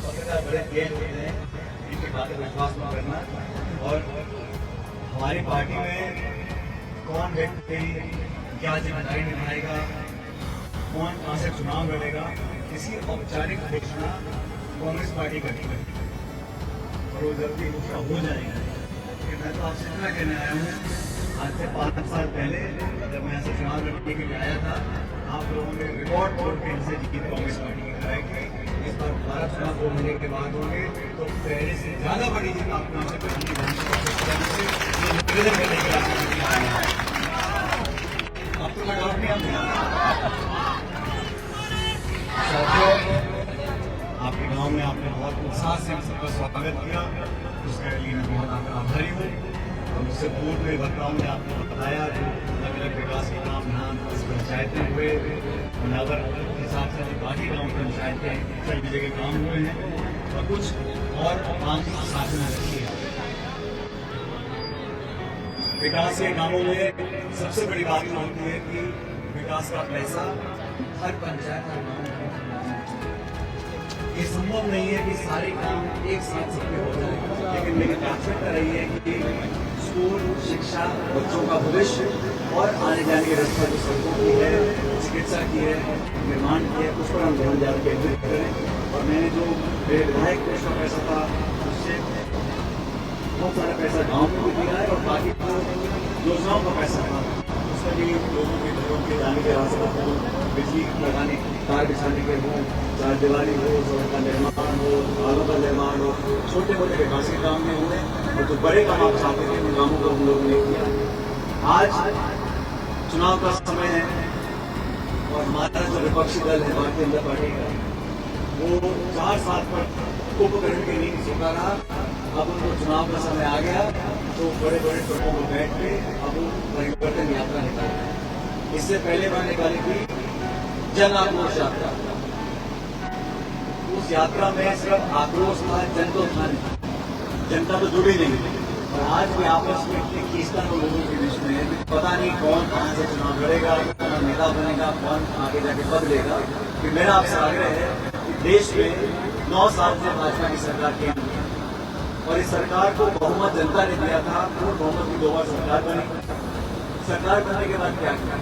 पत्रकार बड़े तेज होते हैं, इनकी बातें विश्वास न करना। और हमारी पार्टी में कौन व्यक्ति क्या जिम्मेदारी निभाएगा, कौन कहाँ से चुनाव लड़ेगा, इसकी औपचारिक घोषणा कांग्रेस पार्टी करेगी और वो जल्दी घोषणा हो जाएगा। मैं तो आपसे इतना कहने आया हूँ, आज से 5 साल पहले जब मैं ऐसे चुनाव लड़ने के लिए आया था, आप लोगों ने रिकॉर्ड तोड़ के इनसे जीत कांग्रेस पार्टी की कराई कि इस बार दोबारा चुनाव 2 महीने के बाद होंगे तो पहले से ज्यादा बड़ी जीत आपने हमसे करने अब तो मैं डाउट नहीं आपके गांव में आपने बहुत उत्साह से हम सबका स्वागत किया, उसके लिए मैं बहुत आभारी हूँ। और मुझसे पूर्व में वक्ताओं ने आपको बताया जो अलग अलग विकास के काम यहाँ 10 पंचायतें हुए, नगर के साथ साथ बाकी गाँव पंचायतें सभी जगह काम हुए हैं और कुछ और काम साथ में रखी है। विकास के कामों में सबसे बड़ी बात होती है कि विकास का पैसा हर पंचायत हर गाँव में, ये संभव नहीं है कि सारे काम एक साथ सबके हो जाए, लेकिन मेरी प्राथमिकता रही है कि स्कूल, शिक्षा, बच्चों का भविष्य और आने जाने की रास्ता जो सड़कों की है, चिकित्सा की है, निर्माण की है, उस पर हम ध्यान ज्यादा केंद्रित करें। और मैंने जो मेरे विधायक कोष का पैसा था उससे बहुत सारा पैसा गाँव में भी दिया है और बाकी जो योजनाओं का पैसा था उसका भी लोगों के घरों के जाने के रास्ते हो, बिजली लगाने, तार बिछाने के हों, चार दीवारी हो, सड़क का निर्माण हो, नालों का निर्माण हो, छोटे मोटे विकास के काम में हुए और जो बड़े काम आप चाहते थे उन कामों को हम लोगों ने किया। आज चुनाव का समय है और हमारा जो विपक्षी दल है भारतीय जनता पार्टी का, वो 4 साल पर कुंभकर्ण की नींद सोता रहा। अब उनको चुनाव का समय आ गया तो बड़े बड़े ट्रकों को बैठ के अब परिवर्तन यात्रा निकाली। इससे पहले मैं निकाली थी जन आक्रोश यात्रा। उस यात्रा में सिर्फ आक्रोश था, जन तो था नहीं, जनता तो जुड़ी नहीं। और आज भी आपस में इतनी खींचता तो लोगों के बीच में है, पता नहीं कौन कहाँ से चुनाव लड़ेगा, कौन नेता बनेगा, कौन आगे जाके पद लेगा। कि मेरा आपसे आग्रह है कि देश में 9 साल से भाजपा की सरकार की और इस सरकार को बहुमत जनता ने दिया था, पूर्ण बहुमत की 2 बार सरकार बनी। सरकार बनने के बाद क्या किया,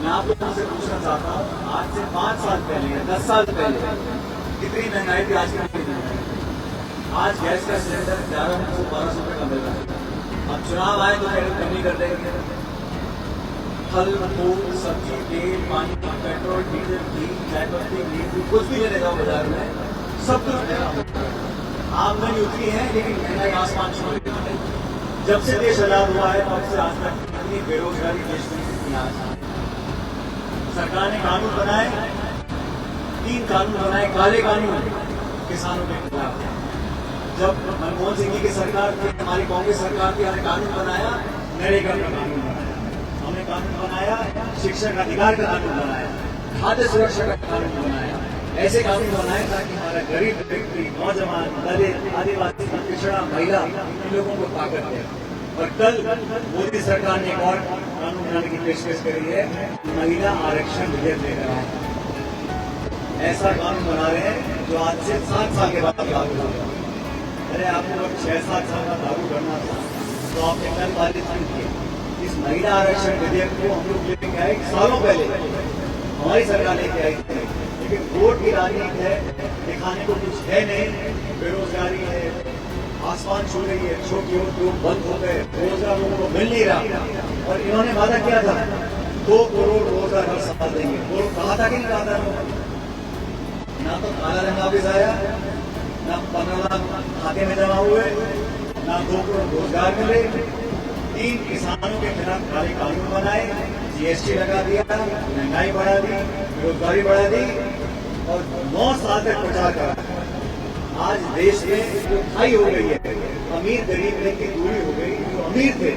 मैं आप लोगों से पूछना चाहता हूँ, आज से 5 साल पहले या 10 साल पहले कितनी महंगाई थी, आज कितनी महंगाई? आज गैस का सिलेंडर 1100-1200 रुपये का मिल रहा है। अब चुनाव आए तो पहले कमी कर देंगे। फल, फूल, सब्जी, तेल, पानी, पेट्रोल, डीजल, घी, चाय पत्ती, नींबू, कुछ भी लेने जाओ बाजार में सब कुछ महंगा। आमदनी उतनी है लेकिन महंगाई आसमान छू रही है। जब से देश आजाद हुआ है तब से आज तक इतनी बेरोजगारी देश में कितनी आज सरकार ने कानून बनाए, 3 कानून बनाए, काले कानून किसानों के खिलाफ। जब मनमोहन सिंह जी की सरकार थी, हमारी कांग्रेस सरकार थी, हमने कानून बनाया, नरेगा का कानून बनाया, हमने कानून बनाया, शिक्षक अधिकार का कानून बनाया, खाद्य सुरक्षा का कानून बनाया। ऐसे कानून बनाए ताकि हमारा गरीब व्यक्ति, नौजवान, दलित, आदिवासी, पिछड़ा, महिला, इन लोगों को ताकत दे। और कल मोदी सरकार ने एक और कानून बनाने की पेशकश करी है, महिला आरक्षण विधेयक लेकर आए। ऐसा कानून बना रहे हैं जो आज से 7 साल के बाद लागू होगा। अरे आपको अगर 6-7 साल का लागू करना था तो आपने कल पारित क्यों किया? इस महिला आरक्षण विधेयक को हम लोग लेके आए सालों पहले, हमारी सरकार लेके आई थी, लेकिन वोट की राजनीति है, दिखाने को कुछ है नहीं। बेरोजगारी है, आसमान छू रही है, छोटी उद्योग बंद हो गए, रोजगार लोगों को मिल नहीं रहा। और इन्होंने वादा किया था 2 करोड़ रोजगार हर साल देंगे। वो कहा था कि नहीं कहा था? ना तो काला धन वापिस आया, ना 15 लाख खाते में जमा हुए, ना 2 करोड़ रोजगार मिले। 3 किसानों के खिलाफ काले कानून बनाए, जीएसटी लगा दिया, महंगाई बढ़ा दी, बेरोजगारी बढ़ा दी और 9 साल तक प्रचार करा। आज देश में जो खाई हो गई है, अमीर गरीब की दूरी हो गई। जो अमीर थे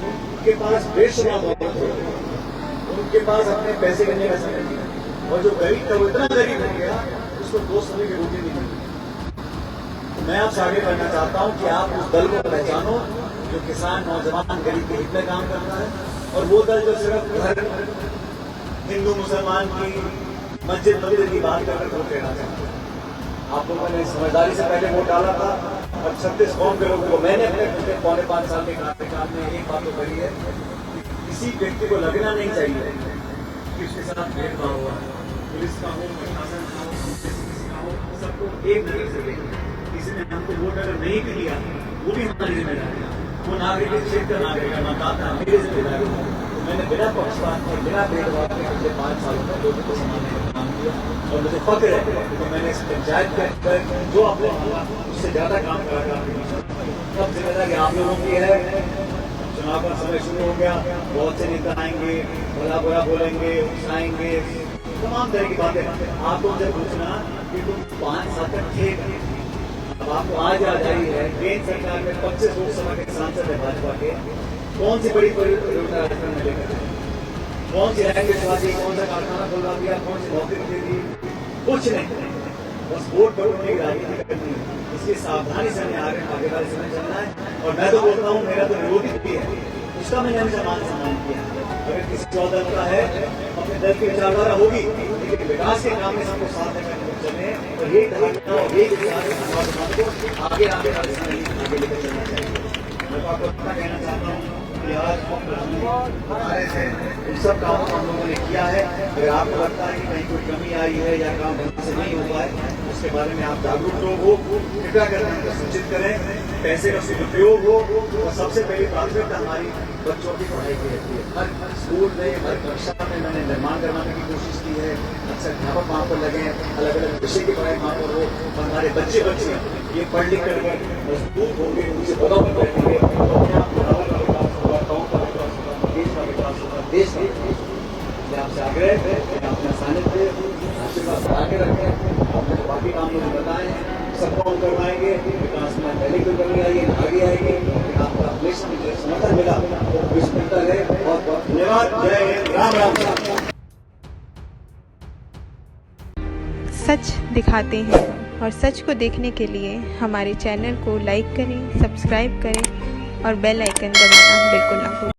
उनके पास बेशुमार दौलत हो, उनके पास अपने पैसे करने का समय नहीं, और जो गरीब था वो इतना गरीब हो गया उसको 2 समय की रोटी नहीं मिली। मैं आपसे आगे बढ़ना चाहता हूं कि आप उस दल को पहचानो जो किसान, नौजवान, गरीब के हित में काम करता है, और वो दल जो सिर्फ धर्म, हिंदू मुसलमान की, मस्जिद मंदिर की बात करके वोट लेना चाहता है। आप लोगों ने समझदारी से पहले वोट डाला था और 36 कौम के लोगों को मैंने अपने पिछले पौने 5 साल के कार्यकाल में एक बात तो कही है, किसी व्यक्ति को लगना नहीं चाहिए कि उसके साथ भेदभाव हुआ। पुलिस का हो, प्रशासन का हो, किसी का हो, सबको एक नजर से देखें। किसी ने हमको वोट अगर नहीं भी दिया वो भी हमारी जिम्मेदारी है। वो नागरिक क्षेत्र का नागरिक है, मतदाता मेरी जिम्मेदारी है। तो मैंने बिना पक्षपात के, बिना भेदभाव के पिछले 5 सालों में लोगों को समाने का काम किया और मुझे फक्र है तो मैंने इस पंचायत के अंदर जो आपने मांगा उससे ज्यादा काम करा। अब जिम्मेदारी आप लोगों की है। चुनाव का समय शुरू हो गया, बहुत से नेता आएंगे, भला बुरा बोलेंगे, उकसाएंगे, तमाम तरह की बातें। आपको जब पूछना कि तुम 5 साल तक थे, अब आपको आज आ जाई है केंद्र सरकार में 25 लोकसभा के सांसद है भाजपा के, कौन सी बड़ी परियोजना राजस्थान में लेकर आए? कौन सी लैंग्वेज, कौन सा कारखाना खुलवा दिया, कौन सी नौकरी दे दी? कुछ नहीं, बस वोट पर उठने की राजनीति करनी है। इसलिए सावधानी से हमें आगे वाले समय चलना है। और मैं तो बोलता हूँ, मेरा तो विरोधी भी है, उसका मैंने हमेशा मान सम्मान किया। अगर किसी और दल का है, अपने दल की विचारधारा होगी, लेकिन विकास के काम में सबको साथ लेकर चले और यही धारणा और यही विचार को आगे आगे लेकर चलना चाहिए। मैं तो आपको इतना कहना चाहता हूँ कि आज हमारे से इन सब कामों को हम लोगों ने किया है। अगर आपको लगता है कि कहीं कोई कमी आई है या काम ढंग से नहीं हुआ है, उसके बारे में आप जागरूक लोग हो, कृपया करके हमको सूचित करें। पैसे का सदुपयोग हो और सबसे पहली प्राथमिकता हमारी बच्चों की पढ़ाई की रहती है। हर स्कूल में, हर कक्षा में मैंने निर्माण करवाने की कोशिश की है। अक्सर अध्यापक वहाँ पर लगे, अलग अलग विषय की पढ़ाई वहाँ पर हो और हमारे बच्चे ये पढ़ लिख कर मजबूत होंगे, उनसे पदों पर बैठेंगे तो अपने आप का विकास होगा, गाँव का विकास होगा, देश का विकास होगा, देश का विकास होगा। आपसे आग्रह है कि अपना सानिध्य आशीर्वाद बढ़ा के रखें। आपने बाकी काम मुझे बताए हैं, सबको हम करवाएंगे। विकास में पहले कोई कमी आई है, आगे आएगी, लेकिन आपका हमेशा मुझे समर्थन मिला तो विस्मृता है। बहुत बहुत धन्यवाद। जय हिंद, राम राम। सच दिखाते हैं और सच को देखने के लिए हमारे चैनल को लाइक करें, सब्सक्राइब करें और बेल आइकन दबाना बिल्कुल ना भूलें।